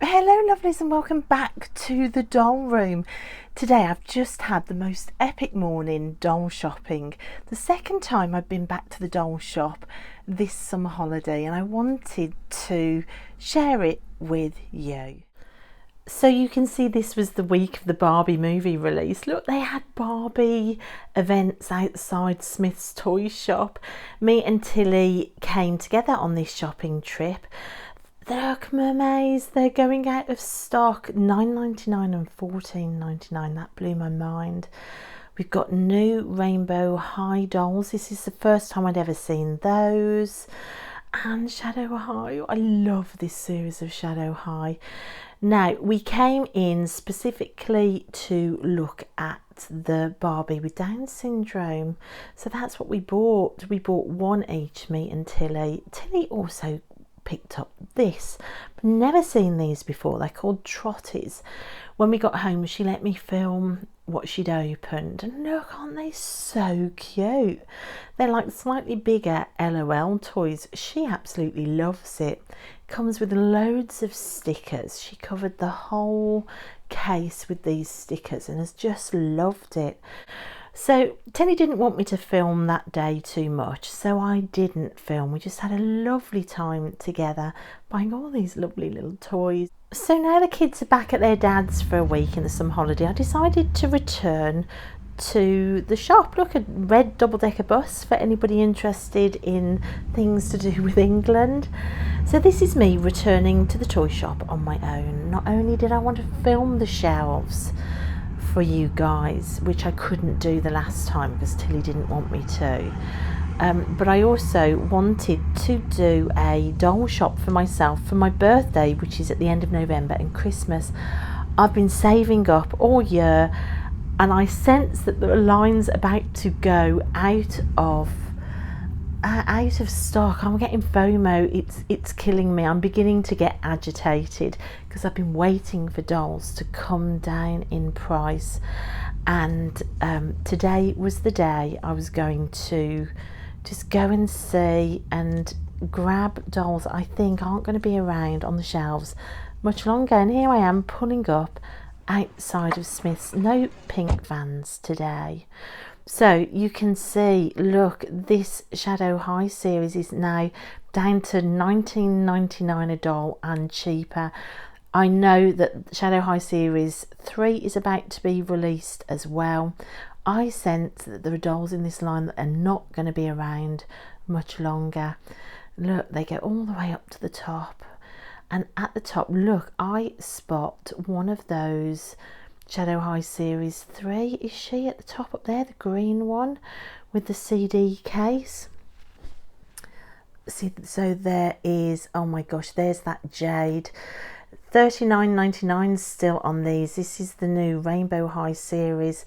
Hello lovelies and welcome back to the doll room. Today I've just had the most epic morning doll shopping. The second time I've been back to the doll shop this summer holiday, and I wanted to share it with you. So you can see this was the week of the Barbie movie release. Look, they had Barbie events outside Smith's toy shop. Me and Tilly came together on this shopping trip. Look, mermaids, they're going out of stock. $9.99 and $14.99. That blew my mind. We've got new Rainbow High dolls. This is the first time I'd ever seen those. And Shadow High. I love this series of Shadow High. Now, we came in specifically to look at the Barbie with Down syndrome. So that's what we bought. We bought one each, me and Tilly. Tilly also picked up this. I've never seen these before. They're called Trotties. When we got home, she let me film what she'd opened, and look, aren't they so cute? They're like slightly bigger LOL toys. She absolutely loves it. Comes with loads of stickers. She covered the whole case with these stickers and has just loved it. So Tilly didn't want me to film that day too much, so I didn't film. We just had a lovely time together buying all these lovely little toys. So now the kids are back at their dad's for a week in the summer holiday, I decided to return to the shop. Look, a red double-decker bus for anybody interested in things to do with England. So this is me returning to the toy shop on my own. Not only did I want to film the shelves for you guys, which I couldn't do the last time because Tilly didn't want me to, but I also wanted to do a doll shop for myself for my birthday, which is at the end of November, and Christmas. I've been saving up all year, and I sense that the line's about to go out of stock. I'm getting FOMO. It's killing me. I'm beginning to get agitated because I've been waiting for dolls to come down in price, and today was the day I was going to just go and see and grab dolls I think aren't going to be around on the shelves much longer. And here I am pulling up outside of Smith's. No pink vans today. So you can see, look, this Shadow High series is now down to $19.99 a doll and cheaper. I know that Shadow High series 3 is about to be released as well. I sense that there are dolls in this line that are not going to be around much longer. Look, they go all the way up to the top. And at the top, look, I spot one of those Shadow High series 3. Is she at the top up there, the green one with the CD case? See, so there is, oh my gosh, there's that Jade. $39.99 still on these. This is the new Rainbow High series.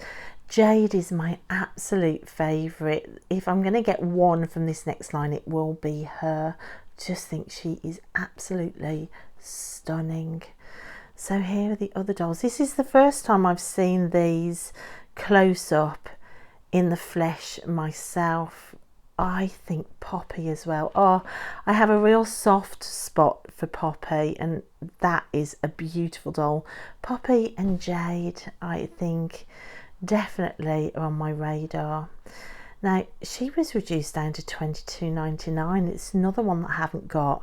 Jade is my absolute favourite. If I'm going to get one from this next line, it will be her. Just think she is absolutely stunning. So here are the other dolls. This is the first time I've seen these close up in the flesh myself. I think Poppy as well. Oh, I have a real soft spot for Poppy, and that is a beautiful doll. Poppy and Jade, I think, definitely are on my radar. Now, she was reduced down to $22.99. It's another one that I haven't got.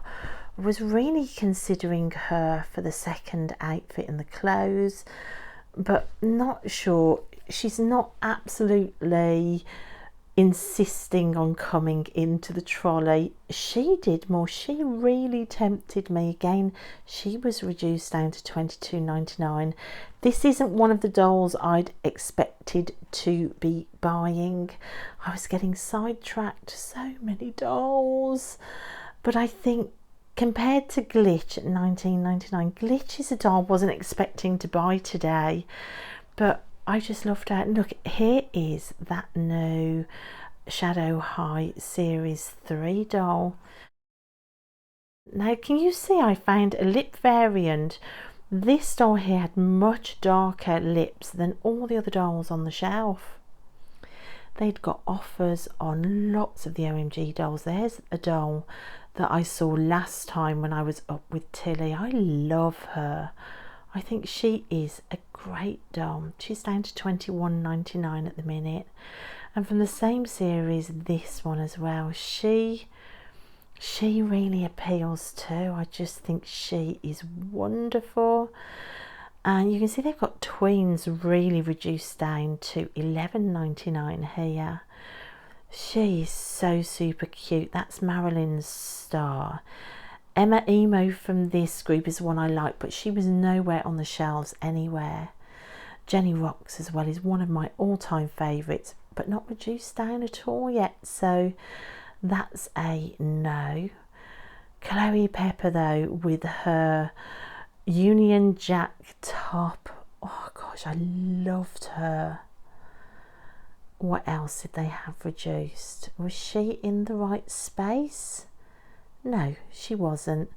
I was really considering her for the second outfit and the clothes, but not sure. She's not absolutely insisting on coming into the trolley. She did more. She really tempted me. Again, she was reduced down to $22.99. This isn't one of the dolls I'd expected to be buying. I was getting sidetracked. So many dolls. But I think compared to Glitch at $19.99, Glitch is a doll I wasn't expecting to buy today, but I just loved her. And look, here is that new Shadow High series 3 doll. Now, can you see I found a lip variant? This doll here had much darker lips than all the other dolls on the shelf. They'd got offers on lots of the OMG dolls. There's a doll that I saw last time when I was up with Tilly. I love her. I think she is a great doll. She's down to $21.99 at the minute. And from the same series, this one as well. She really appeals too. I just think she is wonderful. And you can see they've got tweens really reduced down to $11.99 here. She's so super cute. That's Marilyn Star. Emma Emo from this group is the one I like, but she was nowhere on the shelves anywhere. Jenny Rocks as well is one of my all-time favourites, but not reduced down at all yet, so that's a no. Chloe Pepper though, with her Union Jack top, oh gosh, I loved her. What else did they have reduced? Was she in the right space? No, she wasn't.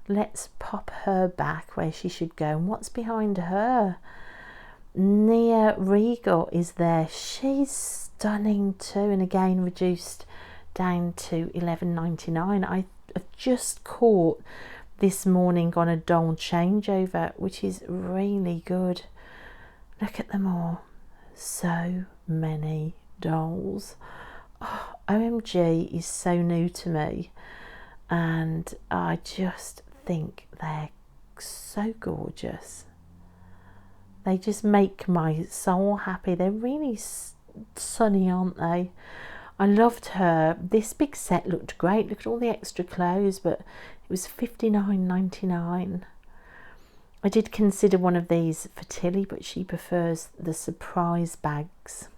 Let's pop her back where she should go. And what's behind her? Nia Regal is there. She's stunning too, and again reduced down to $11.99. I have just caught this morning on a doll changeover, which is really good. Look at them all. So many dolls. Oh, OMG is so new to me, and I just think they're so gorgeous. They just make my soul happy. They're really sunny, aren't they? I loved her. This big set looked great. Look at all the extra clothes, but it was $59.99. I did consider one of these for Tilly, but she prefers the surprise bags.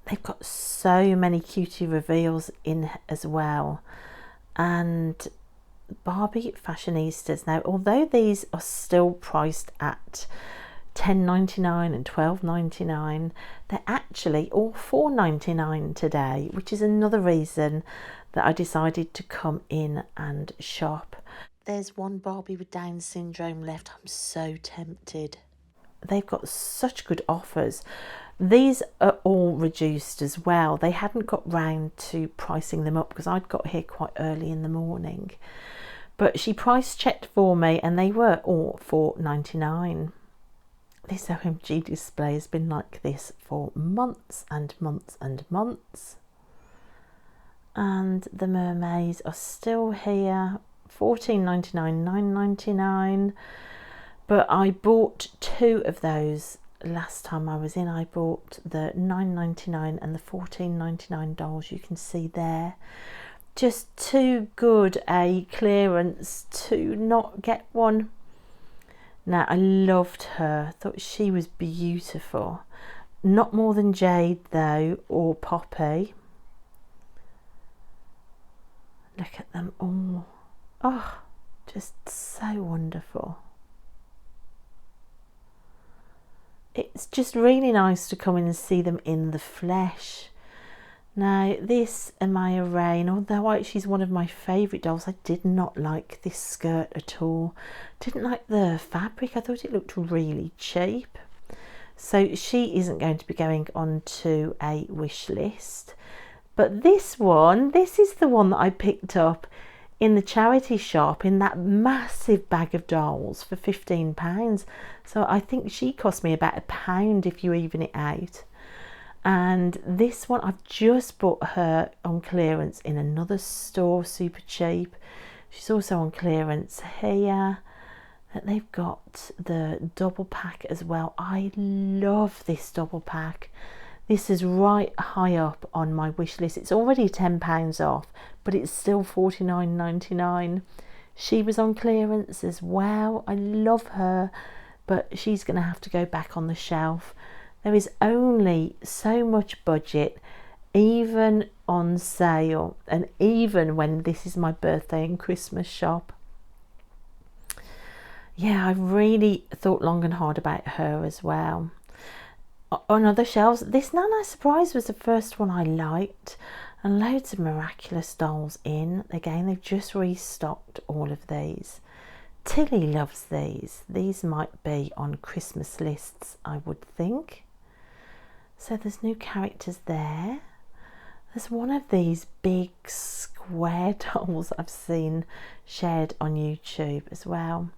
They've got so many cutie reveals in as well. And Barbie Fashionistas. Now, although these are still priced at $10.99 and $12.99, they're actually all $4.99 today, which is another reason that I decided to come in and shop. There's one Barbie with Down syndrome left. I'm so tempted. They've got such good offers. These are all reduced as well. They hadn't got round to pricing them up because I'd got here quite early in the morning. But she price checked for me and they were all $4.99. This OMG display has been like this for months and months and months. And the mermaids are still here. $14.99, $9.99, but I bought two of those last time I was in. I bought the $9.99 and the $14.99 dolls. You can see there, just too good a clearance to not get one. Now, I loved her, thought she was beautiful. Not more than Jade though, or Poppy. Look at them all. Oh, just so wonderful. It's just really nice to come in and see them in the flesh. Now, this Amaya Rain, although she's one of my favourite dolls, I did not like this skirt at all. Didn't like the fabric. I thought it looked really cheap. So she isn't going to be going onto a wish list. But this one, this is the one that I picked up in the charity shop in that massive bag of dolls for £15. So I think she cost me about £1 if you even it out. And this one, I've just bought her on clearance in another store, super cheap. She's also on clearance here. They've got the double pack as well. I love this double pack. This is right high up on my wish list. It's already £10 off, but it's still $49.99. She was on clearance as well. I love her, but she's going to have to go back on the shelf. There is only so much budget, even on sale, and even when this is my birthday and Christmas shop. Yeah, I really thought long and hard about her as well. On other shelves, this Nana Surprise was the first one I liked, and loads of Miraculous dolls in. Again, they've just restocked all of these. Tilly loves these. These might be on Christmas lists, I would think. So there's new characters there. There's one of these big square dolls I've seen shared on YouTube as well.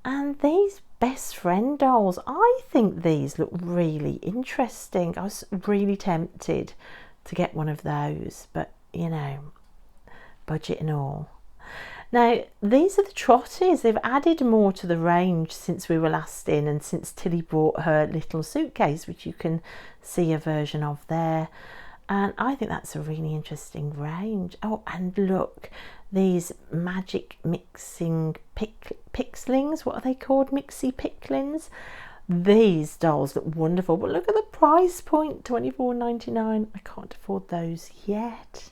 And these best friend dolls, I think these look really interesting. I was really tempted to get one of those, but you know, budget and all. Now, these are the Trotties. They've added more to the range since we were last in, and since Tilly brought her little suitcase, which you can see a version of there. And I think that's a really interesting range. Oh, and look, these magic mixing pixlings, what are they called? Mixie picklings. These dolls look wonderful, but look at the price point, $24.99. I can't afford those yet.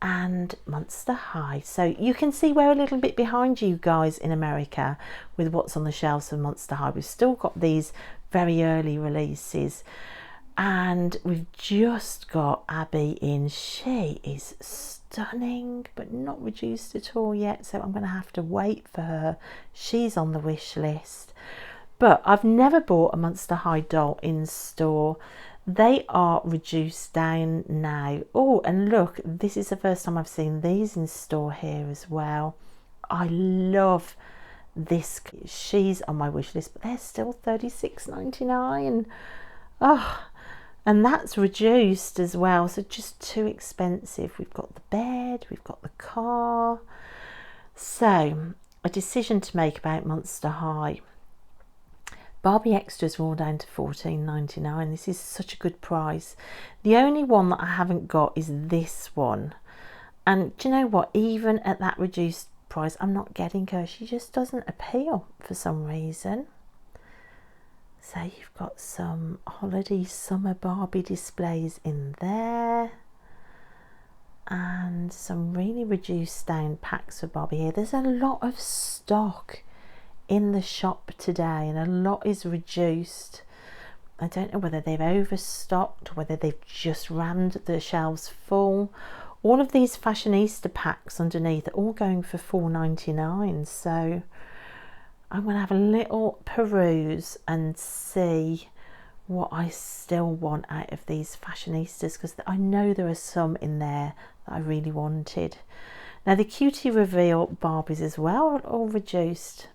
And Monster High. So you can see we're a little bit behind you guys in America with what's on the shelves of Monster High. We've still got these very early releases. And we've just got Abby in. She is stunning, but not reduced at all yet, so I'm going to have to wait for her. She's on the wish list. But I've never bought a Monster High doll in store. They are reduced down now. Oh, and look, this is the first time I've seen these in store here as well. I love this. She's on my wish list, but they're still $36.99. Oh, and that's reduced as well, so just too expensive. We've got the bed, we've got the car. So, a decision to make about Monster High. Barbie Extras are all down to $14.99. This is such a good price. The only one that I haven't got is this one. And do you know what? Even at that reduced price, I'm not getting her. She just doesn't appeal for some reason. So you've got some holiday summer Barbie displays in there. And some really reduced down packs of Barbie here. There's a lot of stock in the shop today, and a lot is reduced. I don't know whether they've overstocked or whether they've just rammed the shelves full. All of these fashionista packs underneath are all going for $4.99, so I'm going to have a little peruse and see what I still want out of these fashionistas, because I know there are some in there that I really wanted. Now the Cutie Reveal Barbies as well are all reduced.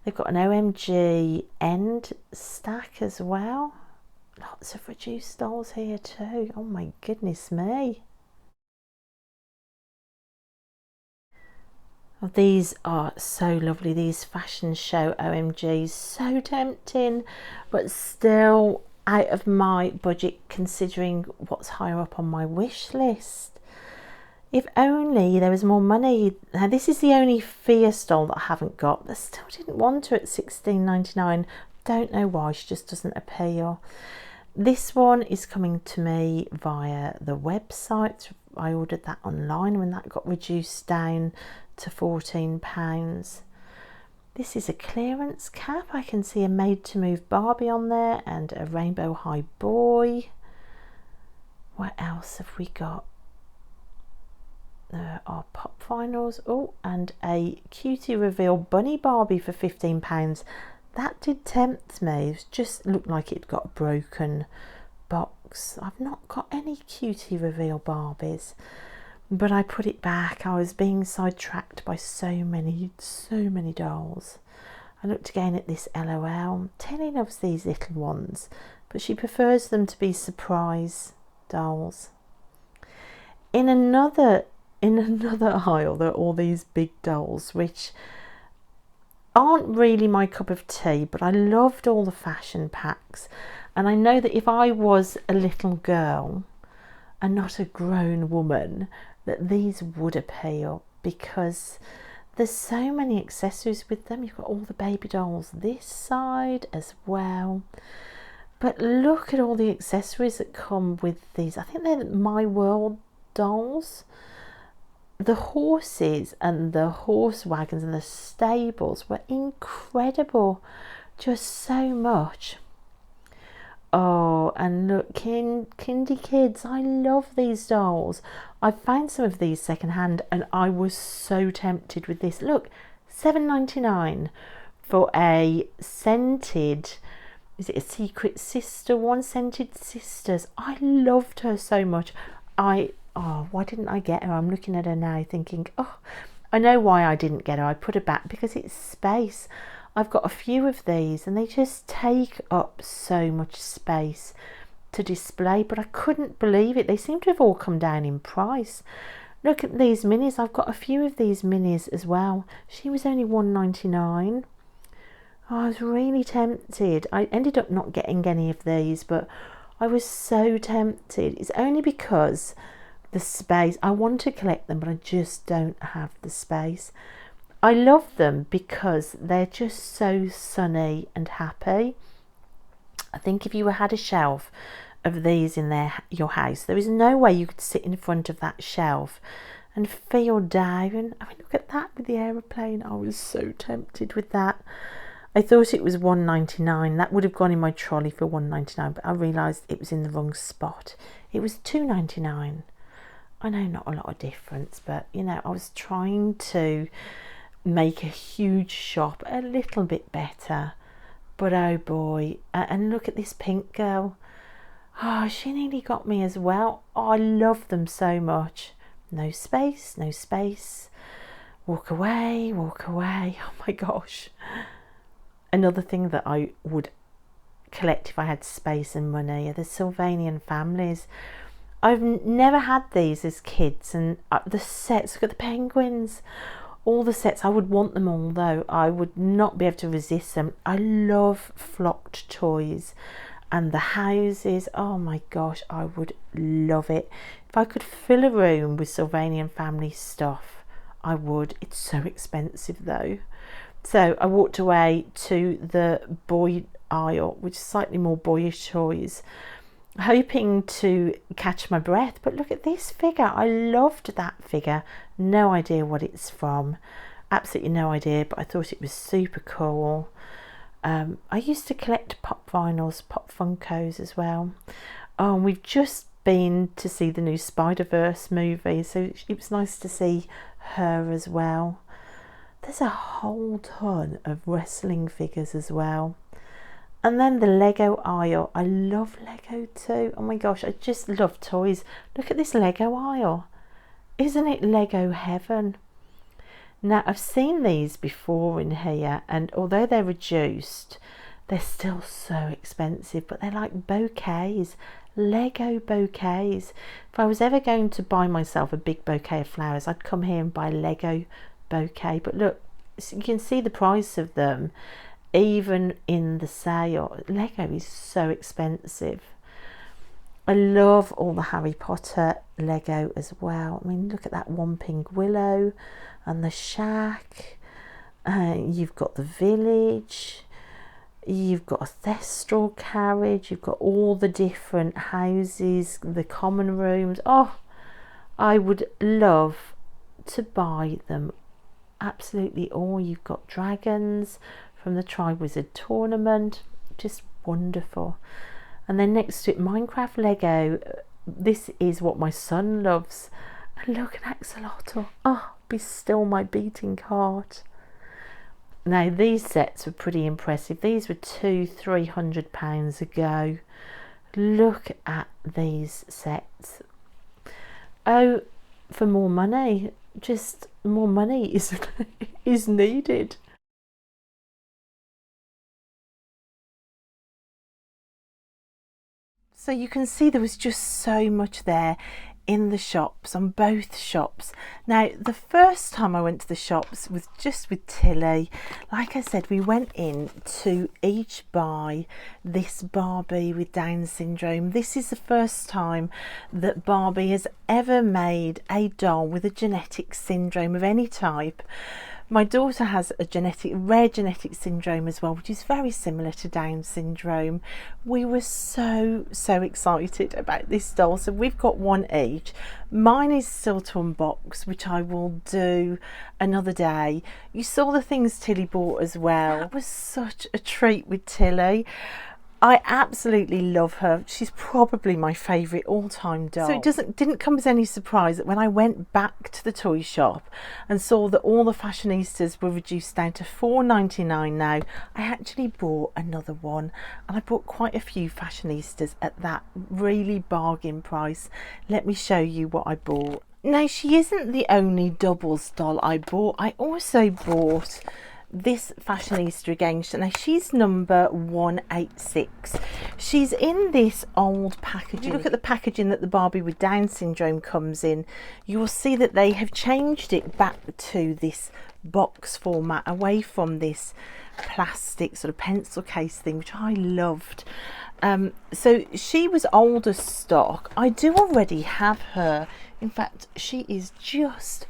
They've got an OMG end stack as well. Lots of reduced dolls here too. Oh my goodness me. Oh, these are so lovely. These fashion show OMGs. So tempting, but still out of my budget considering what's higher up on my wish list. If only there was more money. Now this is the only Fierce doll that I haven't got. I still didn't want her at $16.99. Don't know why, she just doesn't appeal. This one is coming to me via the website. I ordered that online when that got reduced down to £14. This is a clearance cap. I can see a Made to Move Barbie on there and a Rainbow High Boy. What else have we got? There are pop finals. Oh, and a Cutie Reveal Bunny Barbie for £15. That did tempt me. It just looked like it got a broken box. I've not got any Cutie Reveal Barbies, but I put it back. I was being sidetracked by so many dolls. I looked again at this LOL. Tilly loves these little ones, but she prefers them to be surprise dolls. In another aisle, there are all these big dolls, which aren't really my cup of tea, but I loved all the fashion packs. And I know that if I was a little girl and not a grown woman, that these would appeal, because there's so many accessories with them. You've got all the baby dolls this side as well. But look at all the accessories that come with these. I think they're My World dolls. The horses and the horse wagons and the stables were incredible. Just so much. Oh, and look, Kindy Kids. I love these dolls. I found some of these secondhand and I was so tempted with this. Look, $7.99 for a scented, is it a Secret Sister one? Scented Sisters. I loved her so much. Oh, why didn't I get her? I'm looking at her now thinking, oh, I know why I didn't get her. I put her back because it's space. I've got a few of these and they just take up so much space to display, but I couldn't believe it. They seem to have all come down in price. Look at these minis. I've got a few of these minis as well. She was only £1.99. Oh, I was really tempted. I ended up not getting any of these, but I was so tempted. It's only because the space. I want to collect them, but I just don't have the space. I love them because they're just so sunny and happy. I think if you had a shelf of these in your house, there is no way you could sit in front of that shelf and feel down. I mean, look at that with the aeroplane. I was so tempted with that. I thought it was £1.99. That would have gone in my trolley for £1.99, but I realised it was in the wrong spot. It was £2.99. I know, not a lot of difference, but you know, I was trying to make a huge shop a little bit better. But oh boy, and look at this pink girl. Oh, she nearly got me as well. Oh, I love them so much. No space, no space. Walk away, walk away. Oh my gosh. Another thing that I would collect if I had space and money are the Sylvanian families. I've never had these as kids, and the sets, look at the penguins. All the sets, I would want them all though. I would not be able to resist them. I love flocked toys and the houses. Oh my gosh, I would love it. If I could fill a room with Sylvanian family stuff, I would. It's so expensive though. So I walked away to the boy aisle, which is slightly more boyish toys, hoping to catch my breath. But look at this figure. I loved that figure. No idea what it's from, absolutely no idea, but I thought it was super cool. I used to collect pop vinyls, pop Funkos as well. Oh, and we've just been to see the new Spider-Verse movie, so it was nice to see her as well. There's a whole ton of wrestling figures as well. And then the Lego aisle. I love Lego too. Oh my gosh, I just love toys. Look at this Lego aisle. Isn't it Lego heaven? Now, I've seen these before in here, and although they're reduced, they're still so expensive, but they're like bouquets, Lego bouquets. If I was ever going to buy myself a big bouquet of flowers, I'd come here and buy a Lego bouquet. But look, you can see the price of them even in the sale. Lego is so expensive. I love all the Harry Potter Lego as well. I mean, look at that Whomping Willow and the shack. You've got the village. You've got a Thestral carriage. You've got all the different houses, the common rooms. Oh, I would love to buy them absolutely all. You've got dragons from the Triwizard Tournament. Just wonderful. And then next to it, Minecraft Lego. This is what my son loves. And look, an axolotl. Oh, be still my beating heart. Now, these sets were pretty impressive. These were £200-300 ago. Look at these sets. Oh, for more money. Just more money is needed. So you can see there was just so much there in the shops, on both shops. Now, the first time I went to the shops was just with Tilly. Like I said, we went in to each buy this Barbie with Down syndrome. This is the first time that Barbie has ever made a doll with a genetic syndrome of any type. My daughter has a rare genetic syndrome as well, which is very similar to Down syndrome. We were so excited about this doll. So we've got one each. Mine is still to unbox, which I will do another day. You saw the things Tilly bought as well. It was such a treat with Tilly. I absolutely love her. She's probably my favourite all-time doll. So it didn't come as any surprise that when I went back to the toy shop and saw that all the fashionistas were reduced down to $4.99 now, I actually bought another one, and I bought quite a few fashionistas at that really bargain price. Let me show you what I bought. Now, she isn't the only doubles doll I bought. I also bought this fashionista again. Now, she's number 186. She's in this old packaging. If you look at the packaging that the Barbie with Down syndrome comes in, you will see that they have changed it back to this box format, away from this plastic sort of pencil case thing, which I loved. So she was older stock. I do already have her. In fact, she is just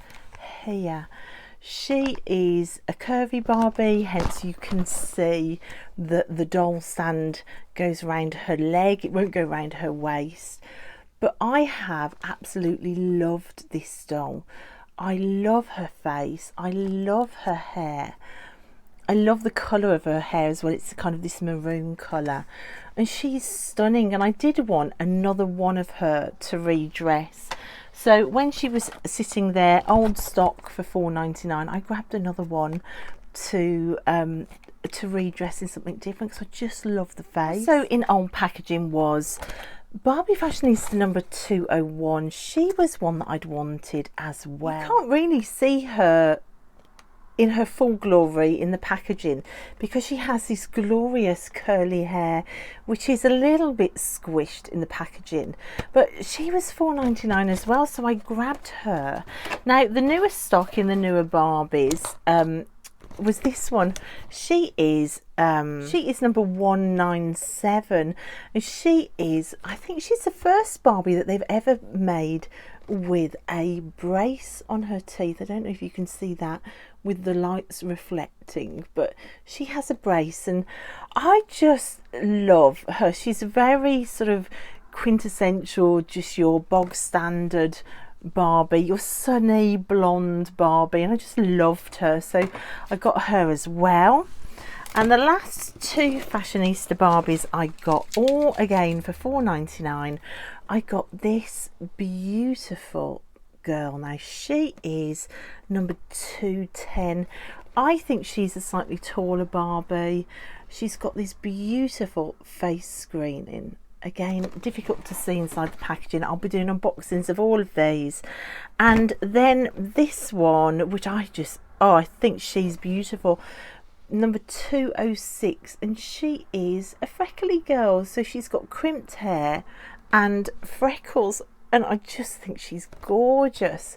here. She is a curvy Barbie, hence you can see that the doll stand goes around her leg. It won't go around her waist. But I have absolutely loved this doll. I love her face. I love her hair. I love the colour of her hair as well. It's kind of this maroon colour. And she's stunning. And I did want another one of her to redress. So when she was sitting there, old stock for $4.99, I grabbed another one to redress in something different, because I just love the face. So in old packaging was Barbie Fashionista number 201. She was one that I'd wanted as well. You can't really see her in her full glory in the packaging, because she has this glorious curly hair which is a little bit squished in the packaging, but she was $4.99 as well, so I grabbed her. Now, the newest stock in the newer Barbies was this one. She is number 197, and she is, I think she's the first Barbie that they've ever made with a brace on her teeth. I don't know if you can see that with the lights reflecting, but she has a brace, and I just love her. She's very sort of quintessential, just your bog standard Barbie, your sunny blonde Barbie, and I just loved her, so I got her as well. And the last two fashionista Barbies I got, all again for $4.99. I got this beautiful girl. Now, she is number 210. I think she's a slightly taller Barbie. She's got this beautiful face screening. Again, difficult to see inside the packaging. I'll be doing unboxings of all of these. And then this one, which I think she's beautiful, number 206, and she is a freckly girl. So she's got crimped hair and freckles, and I just think she's gorgeous.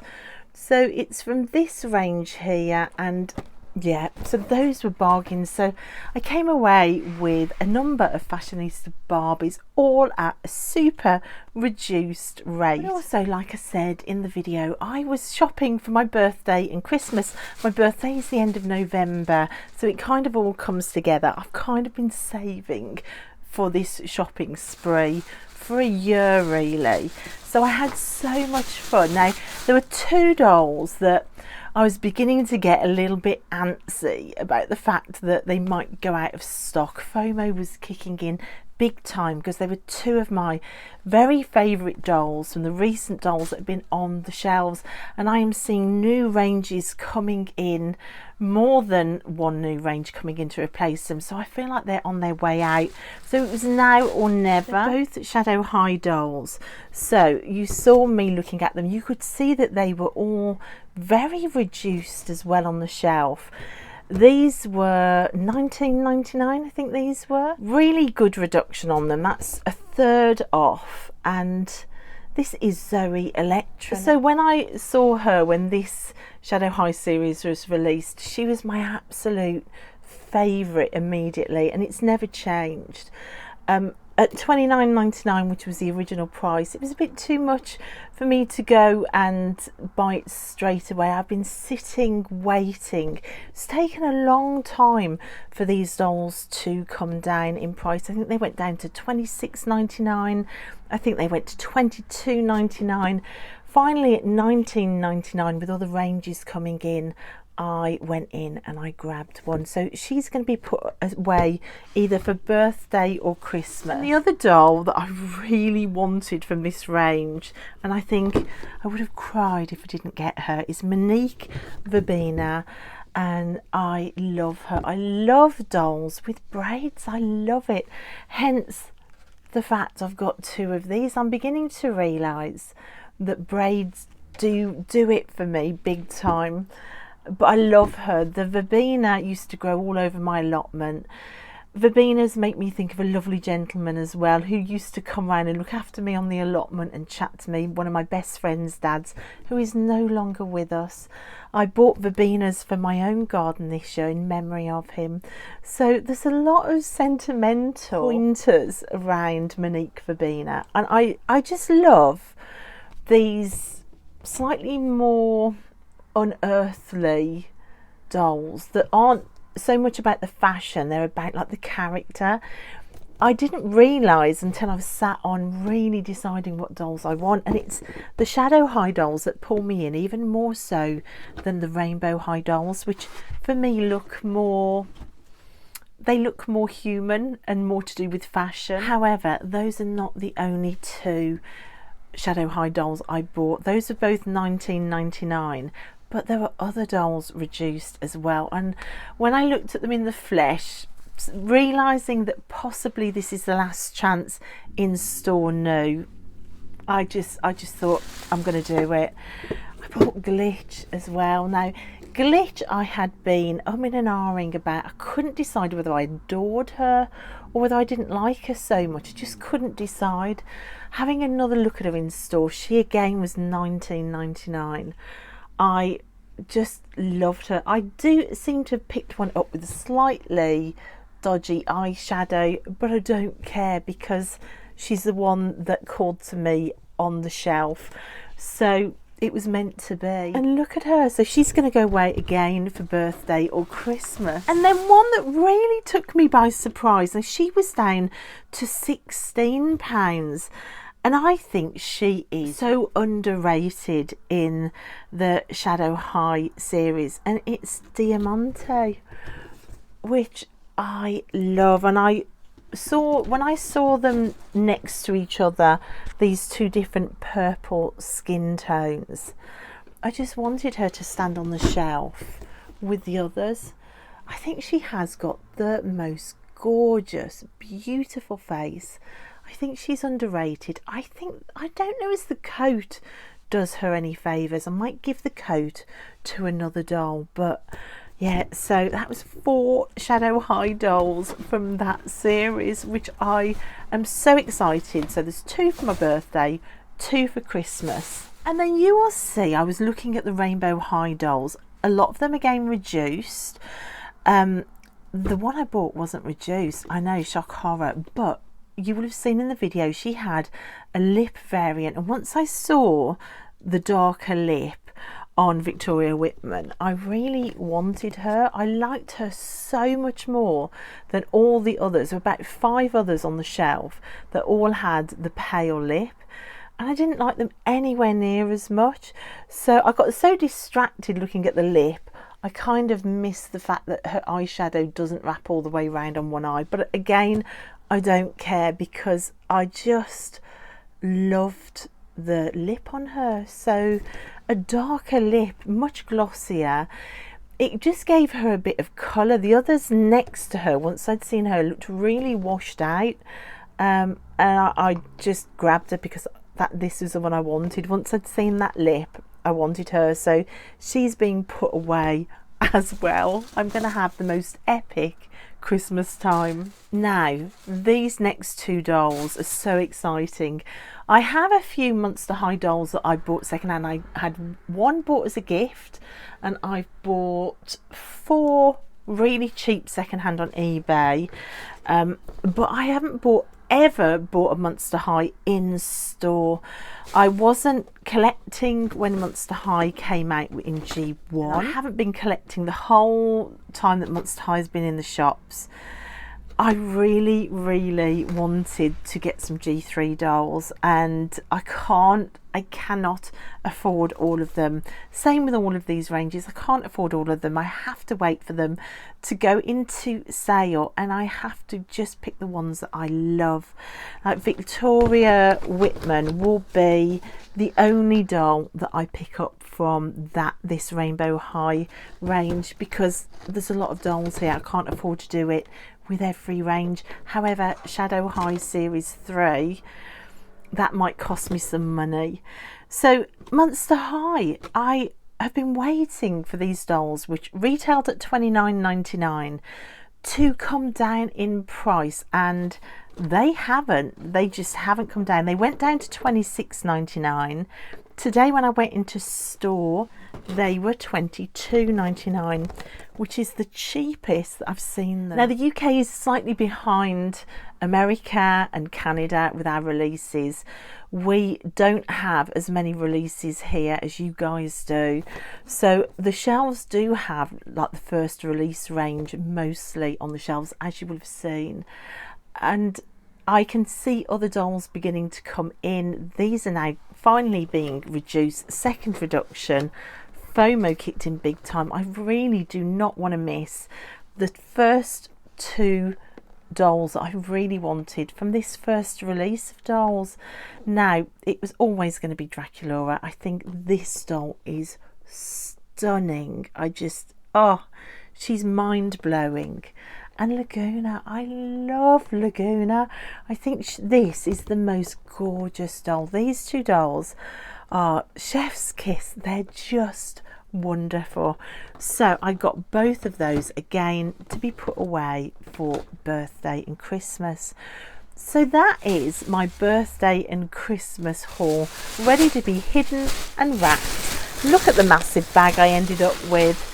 So it's from this range here, and yeah, so those were bargains. So I came away with a number of fashionista Barbies, all at a super reduced rate. But also, like I said in the video, I was shopping for my birthday and Christmas. My birthday is the end of November, so it kind of all comes together. I've kind of been saving for this shopping spree for a year, really. So I had so much fun. Now, there were two dolls that I was beginning to get a little bit antsy about the fact that they might go out of stock. FOMO was kicking in big time, because they were two of my very favourite dolls from the recent dolls that have been on the shelves, and I am seeing new ranges coming in, more than one new range coming in to replace them, so I feel like they're on their way out. So it was now or never. They're both Shadow High dolls, so you saw me looking at them, you could see that they were all very reduced as well on the shelf. These were $19.99, I think these were. Really good reduction on them. That's a third off. And this is Zoe Electra. So when I saw her, when this Shadow High series was released, she was my absolute favourite immediately, and it's never changed. At $29.99, which was the original price, it was a bit too much for me to go and buy it straight away. I've been sitting waiting. It's taken a long time for these dolls to come down in price. I think they went down to $26.99. I think they went to $22.99. Finally at $19.99, with other ranges coming in, I went in and I grabbed one. So she's going to be put away either for birthday or Christmas. And the other doll that I really wanted from this range, and I think I would have cried if I didn't get her, is Monique Verbena. And I love her. I love dolls with braids. I love it. Hence the fact I've got two of these. I'm beginning to realise that braids do it for me big time. But I love her. The verbena used to grow all over my allotment. Verbenas make me think of a lovely gentleman as well, who used to come round and look after me on the allotment and chat to me, one of my best friend's dads, who is no longer with us. I bought verbenas for my own garden this year in memory of him. So there's a lot of sentimental pointers around Monique Verbena. And I just love these slightly more unearthly dolls that aren't so much about the fashion, they're about like the character. I didn't realise until I've sat on really deciding what dolls I want, and it's the Shadow High dolls that pull me in even more so than the Rainbow High dolls, which for me look more human and more to do with fashion. However, those are not the only two Shadow High dolls I bought. Those are both $19.99. But there were other dolls reduced as well, and when I looked at them in the flesh, realising that possibly this is the last chance in store new, I just thought I'm going to do it. I bought Glitch as well. Now Glitch I had been umming and ahhing about. I couldn't decide whether I adored her or whether I didn't like her so much. I just couldn't decide. Having another look at her in store, she again was $19.99. I just loved her. I do seem to have picked one up with a slightly dodgy eyeshadow, but I don't care because she's the one that called to me on the shelf. So it was meant to be. And look at her. So she's going to go away again for birthday or Christmas. And then one that really took me by surprise. Now she was down to £16. And I think she is so underrated in the Shadow High series. And it's Diamante, which I love. And when I saw them next to each other, these two different purple skin tones, I just wanted her to stand on the shelf with the others. I think she has got the most gorgeous, beautiful face. I think she's underrated. I don't know if the coat does her any favours. I might give the coat to another doll, but yeah, so that was 4 Shadow High dolls from that series, which I am so excited. So there's 2 for my birthday, 2 for Christmas. And then you will see, I was looking at the Rainbow High dolls. A lot of them again reduced. The one I bought wasn't reduced. I know, shock horror, but you will have seen in the video she had a lip variant, and once I saw the darker lip on Victoria Whitman, I really wanted her. I liked her so much more than all the others. There were about 5 others on the shelf that all had the pale lip, and I didn't like them anywhere near as much. So I got so distracted looking at the lip, I kind of missed the fact that her eyeshadow doesn't wrap all the way around on one eye. But again, I don't care because I just loved the lip on her. So a darker lip, much glossier. It just gave her a bit of colour. The others next to her, once I'd seen her, looked really washed out. And I just grabbed her because this was the one I wanted. Once I'd seen that lip, I wanted her. So she's being put away as well. I'm going to have the most epic Christmas time. Now these next 2 dolls are so exciting. I have a few Monster High dolls that I bought secondhand. I had one bought as a gift, and I bought 4 really cheap secondhand on eBay, but I haven't ever bought a Monster High in store. I wasn't collecting when Monster High came out in G1. I haven't been collecting the whole time that Monster High has been in the shops. I really wanted to get some G3 dolls, and I cannot afford all of them. Same with all of these ranges, I can't afford all of them. I have to wait for them to go into sale, and I have to just pick the ones that I love. Like Victoria Whitman will be the only doll that I pick up from this Rainbow High range, because there's a lot of dolls here. I can't afford to do it with every range. However, Shadow High Series 3, that might cost me some money. So Monster High, I have been waiting for these dolls, which retailed at $29.99, to come down in price, and they just haven't come down. They went down to $26.99. Today when I went into store, they were $22.99, which is the cheapest that I've seen them. Now the UK is slightly behind America and Canada with our releases. We don't have as many releases here as you guys do, so the shelves do have like the first release range mostly on the shelves, as you will have seen, and I can see other dolls beginning to come in. These are now finally being reduced. Second reduction. FOMO kicked in big time. I really do not want to miss the first two dolls that I really wanted from this first release of dolls. Now, it was always going to be Draculaura. I think this doll is stunning. She's mind-blowing. And Laguna, I love Laguna. I think this is the most gorgeous doll. These two dolls are chef's kiss. They're just wonderful. So I got both of those again to be put away for birthday and Christmas. So that is my birthday and Christmas haul, ready to be hidden and wrapped. Look at the massive bag I ended up with.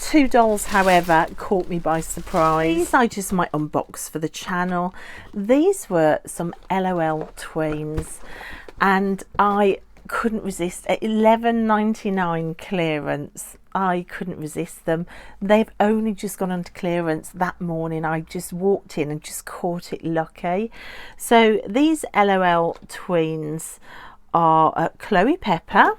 Two dolls, however, caught me by surprise. These I just might unbox for the channel. These were some LOL tweens, and I couldn't resist. At $11.99 clearance, I couldn't resist them. They've only just gone onto clearance that morning. I just walked in and just caught it lucky. So these LOL tweens are Chloe Pepper,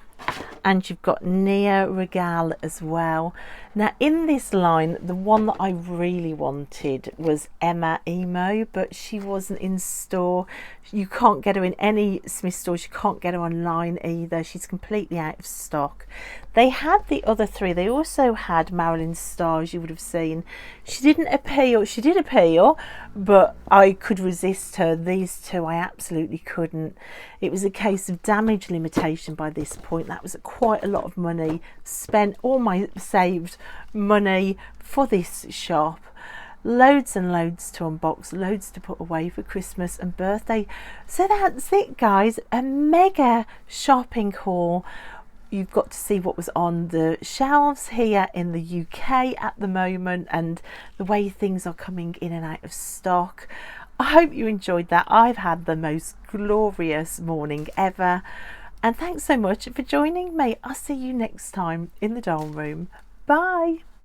and you've got Nia Regal as well. Now in this line, the one that I really wanted was Emma Emo, but she wasn't in store. You can't get her in any Smith stores. You can't get her online either. She's completely out of stock. They had the other three. They also had Marilyn Starr, as you would have seen. She didn't appeal. She did appeal, but I could resist her. These two I absolutely couldn't. It was a case of damage limitation by this point. That was quite a lot of money spent, all my saved money for this shop. Loads and loads to unbox, loads to put away for Christmas and birthday. So that's it, guys. A mega shopping haul. You've got to see what was on the shelves here in the UK at the moment, and the way things are coming in and out of stock. I hope you enjoyed that. I've had the most glorious morning ever, and thanks so much for joining me. I'll see you next time in the doll room. Bye.